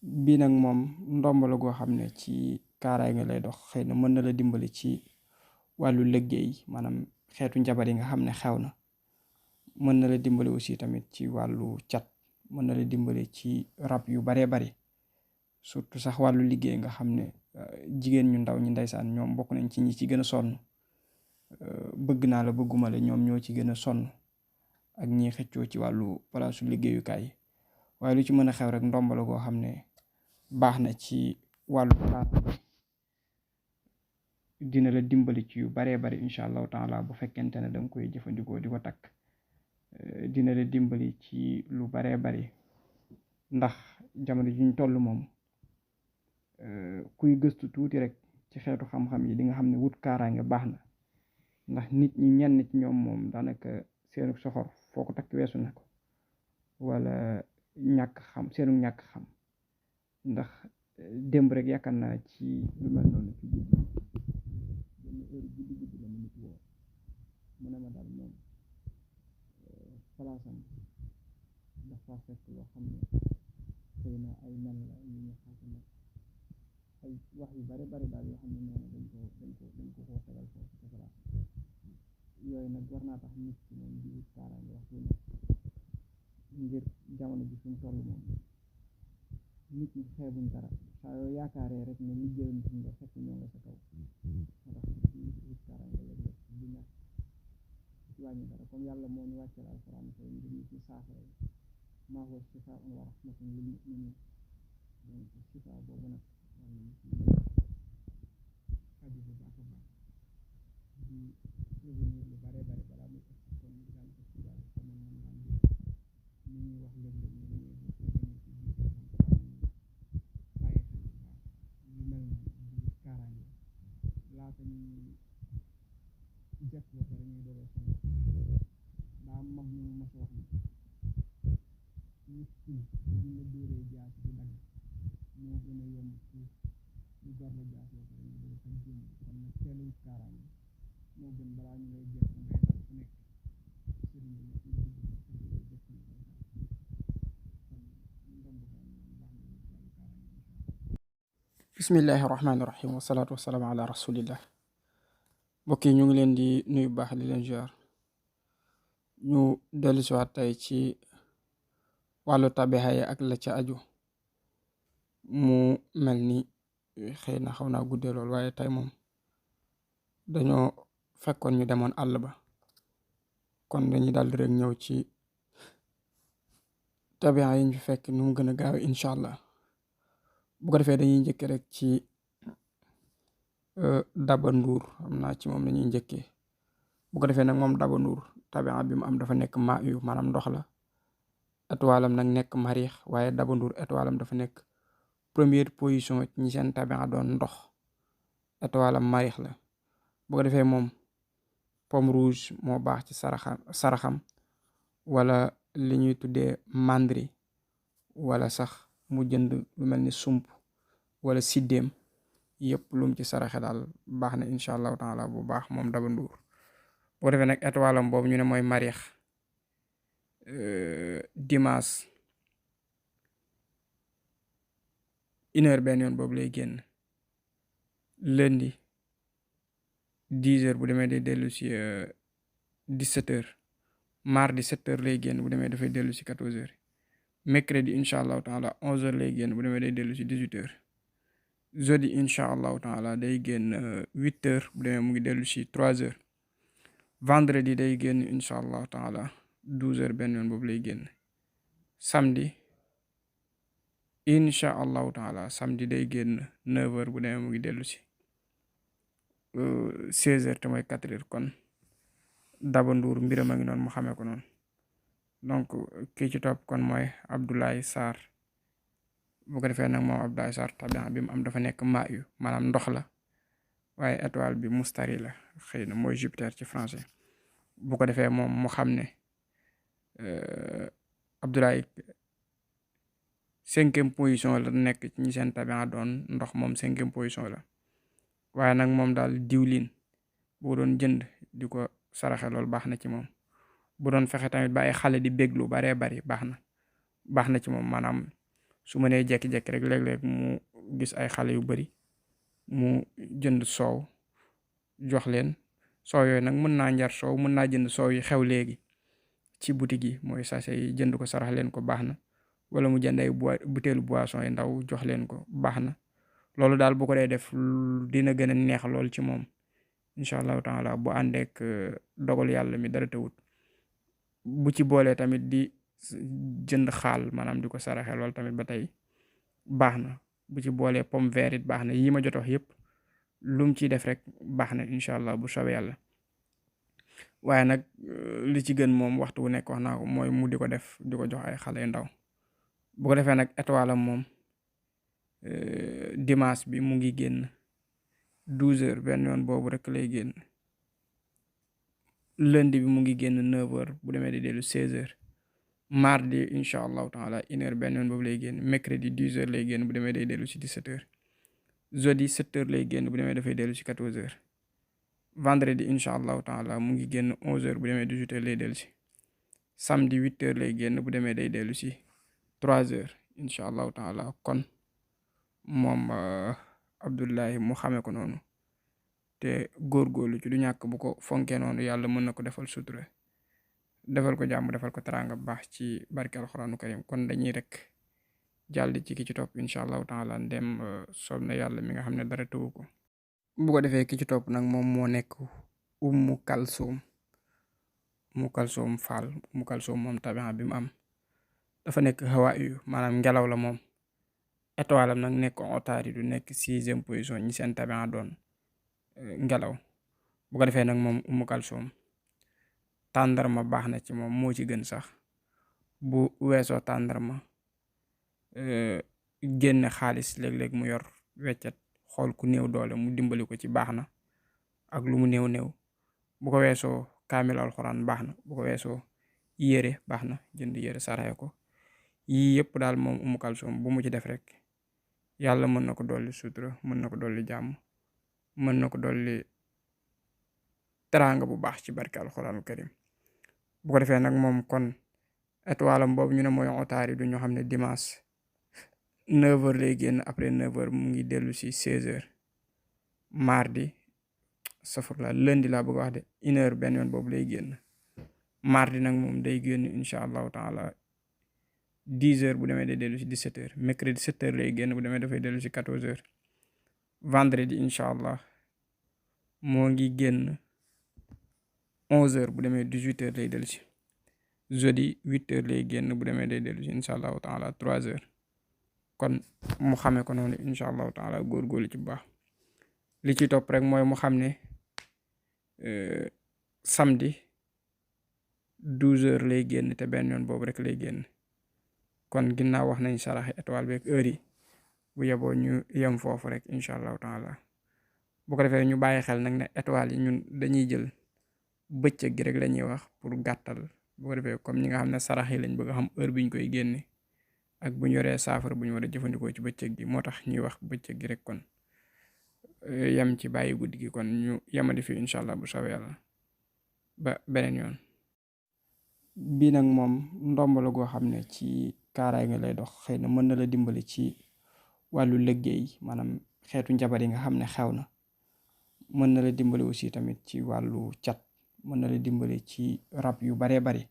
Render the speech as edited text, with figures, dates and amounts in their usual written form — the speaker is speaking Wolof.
bii nag moom ndomb la goo xam ne ci kaaraange lay dox. Xëy na mën na la dimbali ci wàllu liggéey, maanaam xeetu njabar yi nga xam ne xew na. Mën na la dimbali aussi tamit ci wàllu cat. Mën na la dimbali ci rab yu baree bari, surtout sax wàllu liggéey nga xam ne jigéen ñu ndaw ñi ndeysaan ñoom bokk nañ ci ñi ci gën a sonn. Bëgg naa la bëgguma la ñoom ñoo ci gën a sonn, ak ñi xëccoo ci wàllu palaasu liggéeyukaay yi. waaye lu ci mën a xew rek ndomb la goo xam ne baax na ci wàllu kaaraange. dina la dimbali ci yu baree bari incha allahu taala bu fekkente ne danga koy jëfandikoo di ko takk. dina la dimbali ci lu baree bari, ndax jamono ji ñu toll moom kuy gëstu tuuti rek ci xeetu xam-xam yi di nga xam ne wut kaaraange baax na. ndax nit ñi ñenn ci ñoom moom daanaka seenu soxor foo ko takk weesu na ko, wala ñàkk xam seenu ñàkk xam. ndax démb rek yaakaar naa ci lu mel noonu ci guddi benn heure guddi la ma nit woo mu ne ma daal moom palaasam dafa fekk loo xam ne xëy na ay nen la yu ñu xaasa nag ay wax yu bari bari daal yoo xam ne nee na dañ ko koo tegal foofu ci palaas yooyu nag war naa tax nit ci moom di wut kaaraange wax bu nekk, ngir jamono ji fi mu toll moom nit ñi xeebuñ dara. saa yoo yaakaaree rek ne liggéeyam ci nga fekk ñoo nga sa kaw. moo tax ci wut kaaraange léeg-léeg du ñàkk ci wàññi dara, comme yàlla moo ñu wàcceel alxuraan ko ngir ñu ci saafara yi maa huwa shifaa'un wa rahmatun lil mu'minin. donc shifaa boobu nag war nañ ci aju bu baax a baax di prévenir lu bare bare balaa muy ëpp comme daal ko ci daal xamal man daan bi ni ñuy wax léeg-léeg ñu ñuy bu prévenir ci biir bàyyi xel bu baax lu mel noonu di kaaraange laata ñuy jëf ba pare ñuy doogee sonn. daa mag ñu mas wax ni nit ki buñ la dóoree jaas bu dagg moo gën a yomb suuf ñu gor la jaas ba pare ñu doog sax jéem. kon nag teel a wut kaaraange moo gën balaa ñu lay jëf ngay dal fu nekk sëriñ bi nekk nga dugg fa te doo jëf ñu koy dal. kon ndomb baa moom baax na ñu ci wàllu kaaraange incha allah. bismillahi rahmaani rahim wasalaatu wasalaamu ala rasulillah. mbokk yi ñu ngi leen di nuyu baax di leen ziar. ñu dellu si waat tey ci wàllu tabixa yi ak la ca aju. mu mel ni xëy na xaw naa guddee lool, waaye tey moom dañoo fekkoon ñu demoon àll ba, kon dañuy daal di rek ñëw ci tabixa yi ñu fekk nu mu gën a gaaw incha allah. bu ko defee dañuy njëkkee rek ci Daba Nduur, xam naa ci moom la ñuy njëkkee. bu ko defee nag moom Daba Nduur tabixa bi mu am dafa nekk maa yu maanaam ndox la. étoilam nag nekk mariix, waaye Daba Nduur étoilam dafa nekk première position ñi seen tabixa doon ndox. étoilam mariix la. bu ko defee moom pomme rouge moo baax ci saraxam wala li ñuy tuddee mandri, wala sax mu jënd lu mel ni sump wala siddéem. yëpp lum ci saraxe daal baax na incha allahu taala bu baax moom Daba Nduur. bu ko defee nag étoilam boobu ñu ne mooy mariix. dimanche 1h benn yoon boobu lay génn. lundi 10h bu demee day dellu si 17h. mardi 7h lay génn bu demee dafay dellu si 14h. mercredi incha allahu taala 11h lay génn bu demee day dellu si 18h. jeudi incha allahu taala day génn 8h bu demee mu ngi dellu si 3h. vendredi day génn incha allahu taala 12h benn yoon boobu lay génn. samedi incha allahu taala samedi day génn 9h bu demee mu ngi dellu si 16h te mooy 4h. kon Daba Nduur mbiram a ngi noonu mu xamee ko noonu. donc kii ci topp kon mooy Abdoulaye Sarr. bu ko defee nag moom Abdoulaye Sarr tabixa bi mu am dafa nekk maa yu maanaam ndox la, waaye étoile bi mustari la, xëy na mooy Jupiter ci français. bu ko defee moom mu xam ne Abdoulaye 5e position la nekk ci ñi seen tabixa doon ndox, moom 5e position la. waaye nag moom daal diwlin boo doon jënd di ko saraxe loolu baax na ci moom. bu doon fexe tamit ba ay xale di béglu baree bari baax na ci moom. maanaam su mënee jekki-jekki rek léeg-léeg mu gis ay xale yu bari mu jënd soow jox leen. Soow yooyu nag mën naa njar soow, mën naa jënd soow yi xew léegi ci boutique yi mooy sachet yi, jënd ko sarax leen ko baax na, wala mu jënd ay butéelu boisson yi ndaw jox leen ko baax na. loolu daal bu ko dee def dina gën a neex lool ci moom incha allahu taala bu àndeek dogal yàlla mi dara tawut. bu ci boolee tamit di jënd xaal maanaam di ko saraxe loolu tamit ba tey baax na. bu ci boolee pomme vert it baax na. yi ma jot wax yëpp lum ciy def rek baax na incha allah bu soobee yàlla. waaye nag li ci gën moom waxtu wu nekk wax naa ko mooy mu di ko def di ko jox ay xale yu ndaw. bu ko defee nag étoile am moom dimanche bi mu ngi génn 12h benn yoon boobu rek lay génn. lundi bi mu ngi génn 9h bu demee di dellu 16h. mardi incha allahu taala 1h benn yoon boobu lay génn. mercredi 10h lay génn bu demee day dellu si 17h. jeudi 7h lay génn bu demee dafay dellu si 14h. vendredi incha allahu taala mu ngi génn 11h bu demee 18h lay dellu si. samedi 8h lay génn bu demee day dellu si 3h incha allahu taala. kon moom Abdullahi mu xamee ko noonu te góorgóorlu ci du ñàkk bu ko fonkee noonu yàlla mën na ko defal sutura, defal ko jàmm, defal ko teraanga bu baax ci barke alxuraanu karim. kon dañuy rek jàll ci ki ci topp incha allahu taala ndem soob na yàlla mi nga xam ne dara tëwu ko. bu ko defee ki ci topp nag moom moo nekk Ummu Kalsoom. Ummu Kalsoom Fall. Ummu Kalsoom moom tabixa bi mu am dafa nekk hawaa yu maanaam ngelaw la moom. étoile am nag nekk otaari du nekk 6e position ñi seen tabixa doon ngelaw. bu ko defee nag moom Ummu Kalsoom tàndarma baax na ci moom, moo ci gën sax. bu weesoo tàndarma génne xaalis léeg-léeg mu yor weccet xool ku néew doole mu dimbali ko ci baax na ak lu mu néew néew. bu ko weesoo kaamil alxuraan baax na. bu ko weesoo yére baax na, jënd yére saraxe ko. yii yëpp daal moom Ummu Kalsoom bu mu ci def rek yàlla mën na ko dolli sutura, mën na ko dolli jàmm, mën na ko dolli teraanga bu baax ci barke alxuraanu karim. bu ko defee nag moom kon étoile am boobu ñu ne mooy otaari du ñu xam ne dimanche 9h lay génn. après 9h mu ngi dellu si 16h. mardi safurla lundi laa bëgg wax de 1h benn yoon boobu lay génn. mardi nag moom day génn incha allahu taala 10h bu demee day dellu si 17h. mercredi 7h lay génn bu demee dafay dellu si 14h. vendredi incha allah moo ngi génn 11h bu demee 18h lay dellu si. jeudi 8h lay génn bu demee day dellu si incha allahu taala 3h. kon mu xamee ko noonu incha allahu taala góorgóorlu ci bu baax. li ci topp rek mooy mu xam ne samedi 12h lay génn te benn yoon boobu rek lay génn. kon ginnaaw wax nañ saraxe étoile beeg heure yi bu yeboo ñu yem foofu rek incha allahu taala. bu ko defee ñu bàyyi xel nag ne étoile yi ñun dañuy jël bëccëg gi rek la ñuy wax pour gàttal. bu ko defee comme ñi nga xam ne sarax yi lañ bëgg a xam heure bi ñu koy génne ak bu ñu yoree saafara bu ñu war a jëfandikoo ci bëccëg gi moo tax ñuy wax bëccëg gi rek. kon yem ci bàyyi guddi gi kon ñu yemadi fi incha allah bu soobee yàlla ba beneen yoon. bii nag moom ndomb la goo xam ne ci kaaraay nga lay dox. xëy na mën na la dimbali ci wàllu liggéey maanaam xeetu njabar yi nga xam ne xew na. mën na la dimbali aussi tamit ci wàllu cat. mën na la dimbali ci rab yu baree bari